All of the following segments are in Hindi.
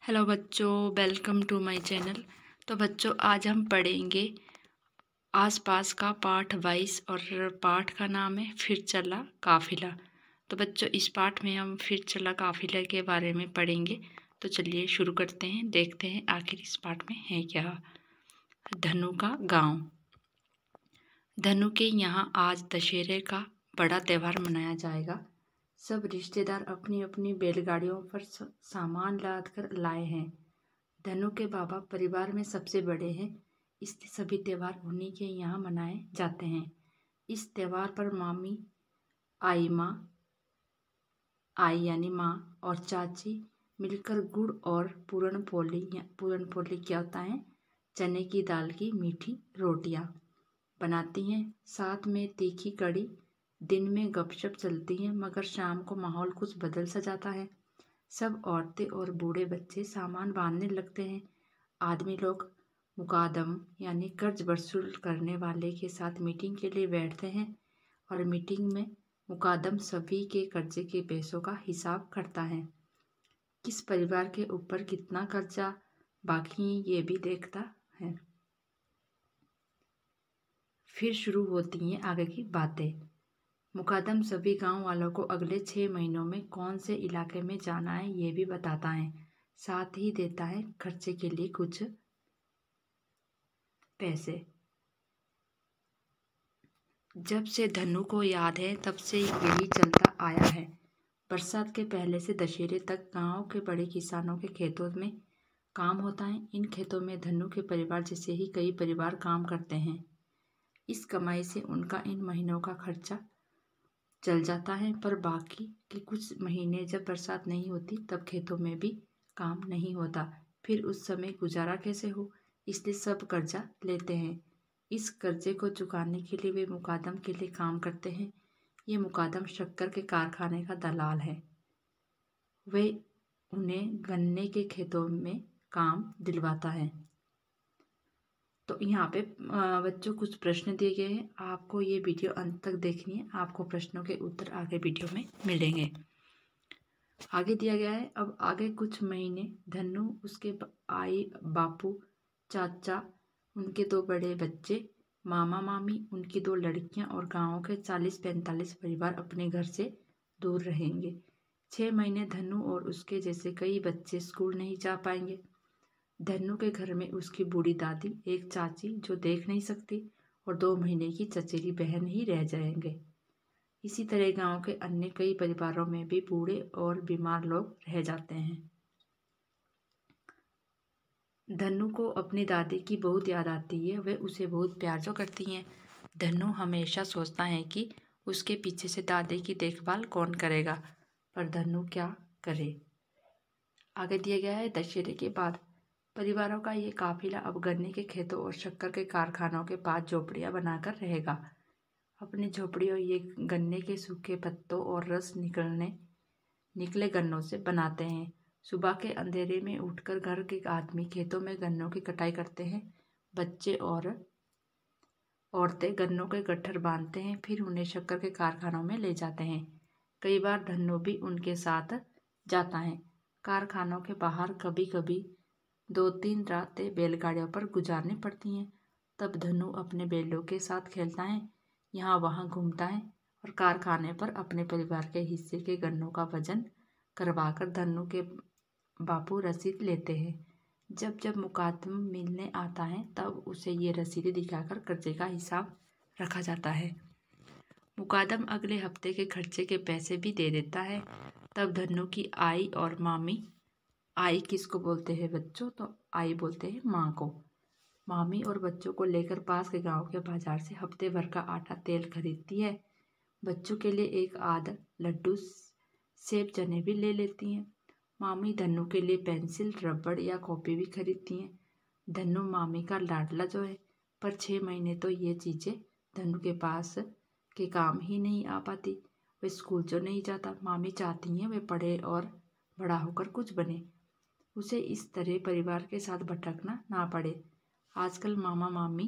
हेलो बच्चों, वेलकम टू माय चैनल। तो बच्चों, आज हम पढ़ेंगे आसपास का पाठ 22 और पाठ का नाम है फिर चला काफिला। तो बच्चों, इस पाठ में हम फिर चला काफिला के बारे में पढ़ेंगे। तो चलिए शुरू करते हैं, देखते हैं आखिर इस पाठ में है क्या। धनु का गांव। धनु के यहाँ आज दशहरे का बड़ा त्यौहार मनाया जाएगा। सब रिश्तेदार अपनी अपनी बैलगाड़ियों पर सामान लाद कर लाए हैं। धनु के बाबा परिवार में सबसे बड़े हैं, इसलिए सभी त्यौहार उन्हीं के यहाँ मनाए जाते हैं। इस त्यौहार पर मामी, आई यानी माँ और चाची मिलकर गुड़ और पूरन पोली क्या होता है, चने की दाल की मीठी रोटियाँ बनाती हैं। साथ में तीखी कड़ी। दिन में गपशप चलती है, मगर शाम को माहौल कुछ बदल सा जाता है। सब औरतें और बूढ़े बच्चे सामान बांधने लगते हैं। आदमी लोग मुकादम यानी कर्ज वसूल करने वाले के साथ मीटिंग के लिए बैठते हैं और मीटिंग में मुकादम सभी के कर्जे के पैसों का हिसाब करता है। किस परिवार के ऊपर कितना कर्जा बाकी ये भी देखता है। फिर शुरू होती हैं आगे की बातें। मुकादम सभी गांव वालों को अगले 6 महीनों में कौन से इलाके में जाना है ये भी बताता है। साथ ही देता है खर्चे के लिए कुछ पैसे। जब से धनु को याद है तब से यही चलता आया है। बरसात के पहले से दशहरे तक गांव के बड़े किसानों के खेतों में काम होता है। इन खेतों में धनु के परिवार जैसे ही कई परिवार काम करते हैं। इस कमाई से उनका इन महीनों का खर्चा चल जाता है, पर बाकी के कुछ महीने जब बरसात नहीं होती तब खेतों में भी काम नहीं होता। फिर उस समय गुजारा कैसे हो, इसलिए सब कर्जा लेते हैं। इस कर्जे को चुकाने के लिए वे मुकादम के लिए काम करते हैं। ये मुकादम शक्कर के कारखाने का दलाल है। वे उन्हें गन्ने के खेतों में काम दिलवाता है। तो यहाँ पे बच्चों कुछ प्रश्न दिए गए हैं, आपको ये वीडियो अंत तक देखनी है। आपको प्रश्नों के उत्तर आगे वीडियो में मिलेंगे। आगे दिया गया है, अब आगे कुछ महीने धनु, उसके आई, बापू, चाचा, उनके 2 बड़े बच्चे, मामा मामी, उनकी 2 लड़कियां और गांव के 40-45 परिवार अपने घर से दूर रहेंगे। 6 महीने धनु और उसके जैसे कई बच्चे स्कूल नहीं जा पाएंगे। धनु के घर में उसकी बूढ़ी दादी, एक चाची जो देख नहीं सकती और 2 महीने की चचेरी बहन ही रह जाएंगे। इसी तरह गांव के अन्य कई परिवारों में भी बूढ़े और बीमार लोग रह जाते हैं। धनु को अपनी दादी की बहुत याद आती है। वे उसे बहुत प्यार जो करती हैं। धनु हमेशा सोचता है कि उसके पीछे से दादी की देखभाल कौन करेगा, पर धनु क्या करे। आगे दिया गया है, दशहरे के बाद परिवारों का ये काफिला अब गन्ने के खेतों और शक्कर के कारखानों के पास झोपड़ियां बनाकर रहेगा। अपनी झोपड़ियों ये गन्ने के सूखे पत्तों और रस निकले गन्नों से बनाते हैं। सुबह के अंधेरे में उठकर घर के आदमी खेतों में गन्नों की कटाई करते हैं। बच्चे और औरतें गन्नों के गट्ठर बांधते हैं, फिर उन्हें शक्कर के कारखानों में ले जाते हैं। कई बार धनु भी उनके साथ जाता है। कारखानों के बाहर कभी कभी 2-3 रातें बैलगाड़ियों पर गुजारनी पड़ती हैं। तब धनु अपने बैलों के साथ खेलता है, यहाँ वहाँ घूमता है और कारखाने पर अपने परिवार के हिस्से के गन्नों का वजन करवाकर धनु के बापू रसीद लेते हैं। जब जब मुकादम मिलने आता है तब उसे ये रसीदें दिखाकर कर्जे का हिसाब रखा जाता है। मुकादम अगले हफ्ते के खर्चे के पैसे भी दे देता है। तब धनु की आई और मामी, आई किसको बोलते हैं बच्चों, तो आई बोलते हैं माँ को, मामी और बच्चों को लेकर पास के गांव के बाजार से हफ्ते भर का आटा तेल खरीदती है। बच्चों के लिए एक आध लड्डू, सेब, चने भी ले लेती हैं। मामी धनु के लिए पेंसिल, रबड़ या कॉपी भी खरीदती हैं। धनु मामी का लाडला जो है, पर 6 महीने तो ये चीज़ें धनु के पास के काम ही नहीं आ पाती। वे स्कूल जो नहीं जाता। मामी चाहती हैं वे पढ़े और बड़ा होकर कुछ बने, उसे इस तरह परिवार के साथ भटकना ना पड़े। आजकल मामा मामी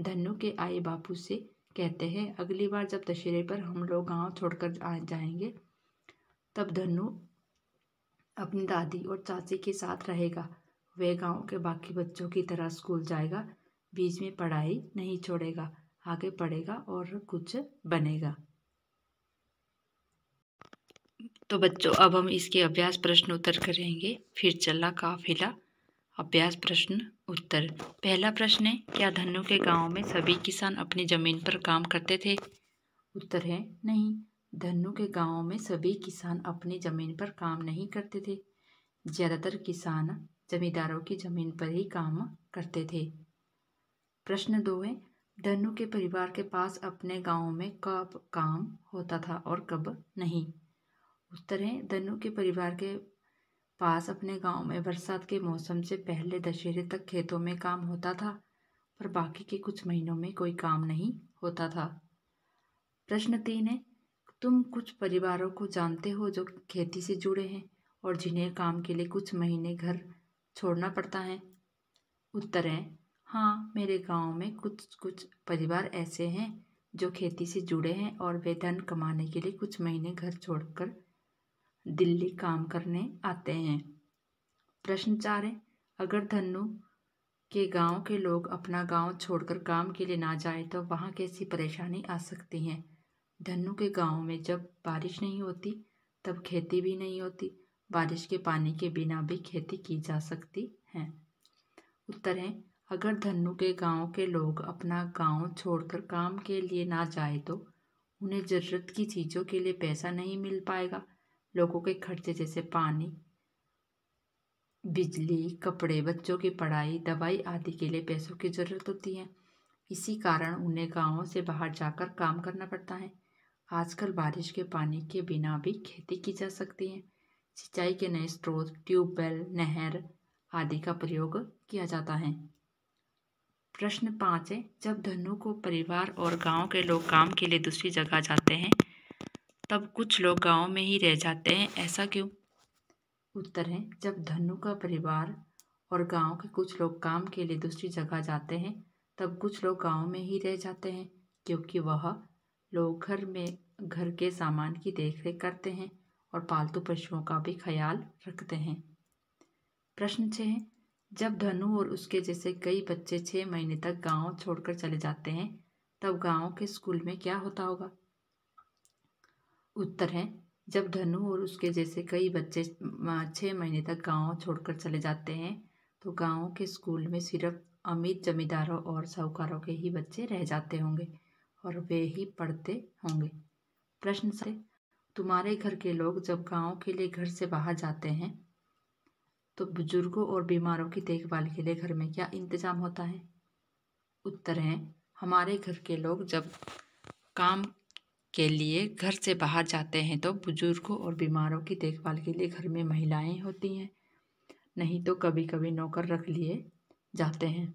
धनु के आई बापू से कहते हैं, अगली बार जब दशहरे पर हम लोग गांव छोड़कर जाएंगे तब धनु अपनी दादी और चाची के साथ रहेगा। वह गांव के बाकी बच्चों की तरह स्कूल जाएगा, बीच में पढ़ाई नहीं छोड़ेगा, आगे पढ़ेगा और कुछ बनेगा। तो बच्चों, अब हम इसके अभ्यास प्रश्न उत्तर करेंगे। फिर चला काफिला। अभ्यास प्रश्न उत्तर। पहला प्रश्न है, क्या धन्नू के गांव में सभी किसान अपनी जमीन पर काम करते थे? उत्तर है नहीं, धन्नू के गांव में सभी किसान अपनी जमीन पर काम नहीं करते थे। ज्यादातर किसान जमींदारों की जमीन पर ही काम करते थे। प्रश्न 2 है, धन्नू के परिवार के पास अपने गांव में कब काम होता था और कब नहीं? उत्तर है, धन्नू के परिवार के पास अपने गांव में बरसात के मौसम से पहले दशहरे तक खेतों में काम होता था, पर बाकी के कुछ महीनों में कोई काम नहीं होता था। प्रश्न 3 है, तुम कुछ परिवारों को जानते हो जो खेती से जुड़े हैं और जिन्हें काम के लिए कुछ महीने घर छोड़ना पड़ता है? उत्तर है हाँ, मेरे गांव में कुछ परिवार ऐसे हैं जो खेती से जुड़े हैं और वे धन कमाने के लिए कुछ महीने घर छोड़कर दिल्ली काम करने आते हैं। प्रश्न 4 है, अगर धन्नू के गांव के लोग अपना गांव छोड़कर काम के लिए ना जाए तो वहाँ कैसी परेशानी आ सकती है? धन्नू के गांव में जब बारिश नहीं होती तब खेती भी नहीं होती, बारिश के पानी के बिना भी खेती की जा सकती है। उत्तर है, अगर धन्नू के गांव के लोग अपना गांव छोड़कर काम के लिए ना जाए तो उन्हें ज़रूरत की चीज़ों के लिए पैसा नहीं मिल पाएगा। लोगों के खर्चे जैसे पानी, बिजली, कपड़े, बच्चों की पढ़ाई, दवाई आदि के लिए पैसों की ज़रूरत होती है। इसी कारण उन्हें गांवों से बाहर जाकर काम करना पड़ता है। आजकल बारिश के पानी के बिना भी खेती की जा सकती है। सिंचाई के नए स्रोत, ट्यूबवेल, नहर आदि का प्रयोग किया जाता है। प्रश्न 5 है, जब धन्नू को परिवार और गांव के लोग काम के लिए दूसरी जगह जाते हैं तब कुछ लोग गांव में ही रह जाते हैं, ऐसा क्यों? उत्तर है, जब धन्नू का परिवार और गांव के कुछ लोग काम के लिए दूसरी जगह जाते हैं तब कुछ लोग गांव में ही रह जाते हैं, क्योंकि वह लोग घर के सामान की देखरेख करते हैं और पालतू पशुओं का भी ख्याल रखते हैं। प्रश्न 6 है, जब धनु और उसके जैसे कई बच्चे 6 महीने तक गांव छोड़कर चले जाते हैं तब गांव के स्कूल में क्या होता होगा? उत्तर है, जब धनु और उसके जैसे कई बच्चे 6 महीने तक गांव छोड़कर चले जाते हैं तो गांव के स्कूल में सिर्फ अमीर जमींदारों और साहूकारों के ही बच्चे रह जाते होंगे और वे ही पढ़ते होंगे। प्रश्न से, तुम्हारे घर के लोग जब गांव के लिए घर से बाहर जाते हैं तो बुजुर्गों और बीमारों की देखभाल के लिए घर में क्या इंतजाम होता है? उत्तर है, हमारे घर के लोग जब काम के लिए घर से बाहर जाते हैं तो बुजुर्गों और बीमारों की देखभाल के लिए घर में महिलाएं होती हैं, नहीं तो कभी कभी नौकर रख लिए जाते हैं।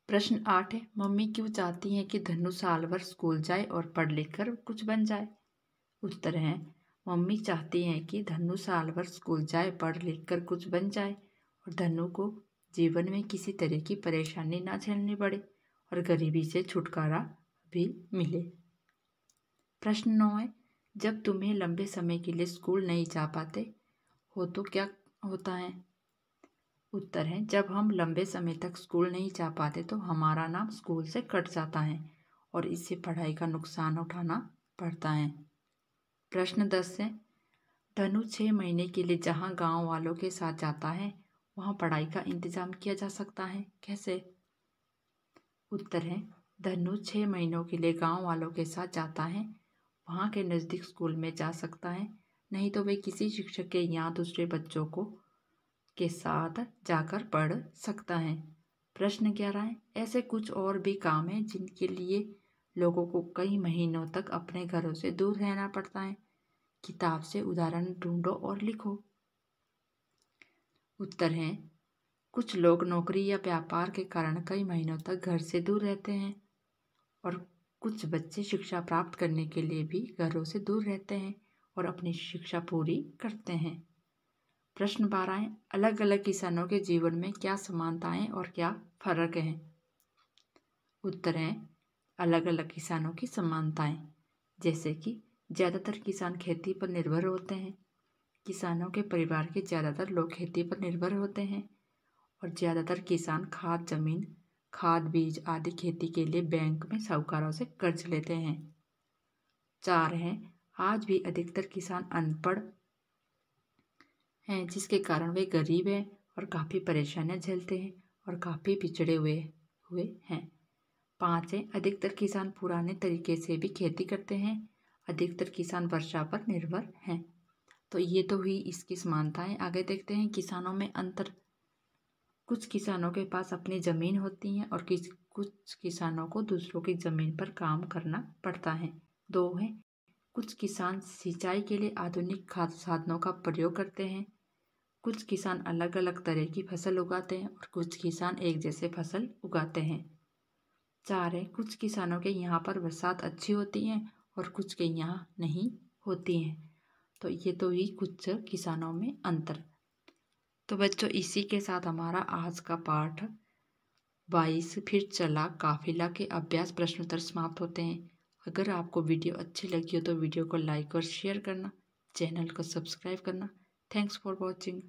प्रश्न 8 है, मम्मी क्यों चाहती हैं कि धनु साल भर स्कूल जाए और पढ़ लिख कर कुछ बन जाए? उत्तर है, मम्मी चाहती हैं कि धनु साल भर स्कूल जाए, पढ़ लिख कर कुछ बन जाए और धनु को जीवन में किसी तरह की परेशानी ना झेलनी पड़े और गरीबी से छुटकारा भी मिले। प्रश्न 9 है, जब तुम्हें लंबे समय के लिए स्कूल नहीं जा पाते हो तो क्या होता है? उत्तर है, जब हम लंबे समय तक स्कूल नहीं जा पाते तो हमारा नाम स्कूल से कट जाता है और इससे पढ़ाई का नुकसान उठाना पड़ता है। प्रश्न 10 है, धनु 6 महीने के लिए जहाँ गांव वालों के साथ जाता है वहाँ पढ़ाई का इंतजाम किया जा सकता है, कैसे? उत्तर है, धनु 6 महीनों के लिए गांव वालों के साथ जाता है, वहाँ के नज़दीक स्कूल में जा सकता है, नहीं तो वे किसी शिक्षक के यहाँ दूसरे बच्चों के साथ जाकर पढ़ सकता है। प्रश्न 11 है, ऐसे कुछ और भी काम हैं जिनके लिए लोगों को कई महीनों तक अपने घरों से दूर रहना पड़ता है। किताब से उदाहरण ढूंढो और लिखो। उत्तर है, कुछ लोग नौकरी या व्यापार के कारण कई महीनों तक घर से दूर रहते हैं और कुछ बच्चे शिक्षा प्राप्त करने के लिए भी घरों से दूर रहते हैं और अपनी शिक्षा पूरी करते हैं। प्रश्न 12 है, अलग अलग किसानों के जीवन में क्या समानताएं और क्या फर्क हैं? उत्तर है, अलग अलग किसानों की समानताएं, जैसे कि ज़्यादातर किसान खेती पर निर्भर होते हैं। किसानों के परिवार के ज़्यादातर लोग खेती पर निर्भर होते हैं और ज़्यादातर किसान खाद जमीन, खाद बीज आदि खेती के लिए बैंक में साहूकारों से कर्ज लेते हैं। 4 है, आज भी अधिकतर किसान अनपढ़ हैं, जिसके कारण वे गरीब हैं और काफ़ी परेशानियां झेलते हैं और काफ़ी पिछड़े हुए हैं। 5 है, अधिकतर किसान पुराने तरीके से भी खेती करते हैं। अधिकतर किसान वर्षा पर निर्भर हैं। तो ये तो हुई इसकी समानताएं। आगे देखते हैं किसानों में अंतर। कुछ किसानों के पास अपनी ज़मीन होती है और कुछ किसानों को दूसरों की ज़मीन पर काम करना पड़ता है। 2 है, कुछ किसान सिंचाई के लिए आधुनिक खाद साधनों का प्रयोग करते हैं। कुछ किसान अलग अलग तरह की फसल उगाते हैं और कुछ किसान एक जैसे फसल उगाते हैं। 4 है, कुछ किसानों के यहाँ पर बरसात अच्छी होती है और कुछ के यहाँ नहीं होती है। तो ये तो ही कुछ किसानों में अंतर। तो बच्चों, इसी के साथ हमारा आज का पाठ 22 फिर चला काफिला के अभ्यास प्रश्नोत्तर समाप्त होते हैं। अगर आपको वीडियो अच्छी लगी हो तो वीडियो को लाइक और शेयर करना, चैनल को सब्सक्राइब करना। Thanks for watching.